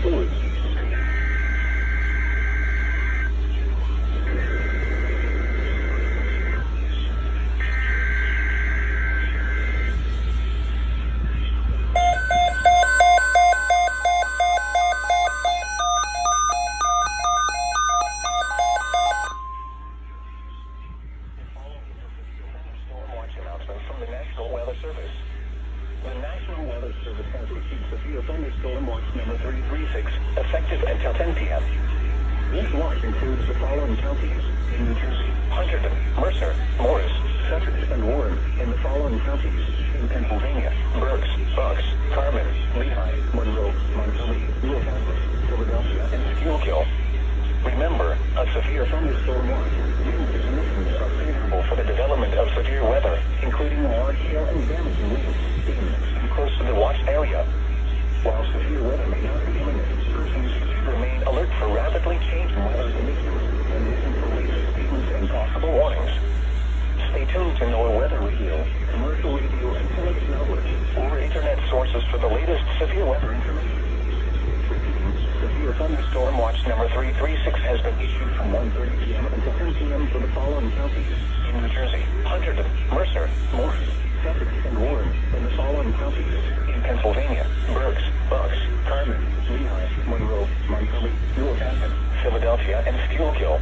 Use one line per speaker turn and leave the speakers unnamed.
fluids. From the National Weather Service. The National Weather Service has received severe thunderstorm watch number 336, effective until 10 p.m. This watch includes the following counties in New Jersey: Hunterdon, Mercer, Morris, Suffolk, and Warren. In the following counties in Pennsylvania: Berks, Bucks, Carmen, Lehigh, Monroe, Montgomery, Newcastle, Philadelphia, and Schuylkill. Remember, a severe thunderstorm watch means the conditions are favorable for the development of severe weather, including large hail and damaging winds in and close to the watch area. While severe weather may not be imminent, persons should remain alert for rapidly changing weather conditions and listen for latest statements and possible warnings. Stay tuned to NOAA Weather Radio, commercial radio and television outlets, or internet sources for the latest severe weather information. Severe thunderstorm watch number 336 has been issued from 1:30 p.m. until 10 p.m. for the following counties in New Jersey: Hunterdon, Mercer, Morris, Suffolk, and Warren. In the following counties in Pennsylvania: Berks, Bucks, Carmen, Lehigh, Monroe, Montgomery, Newcastle, Philadelphia, and Schuylkill.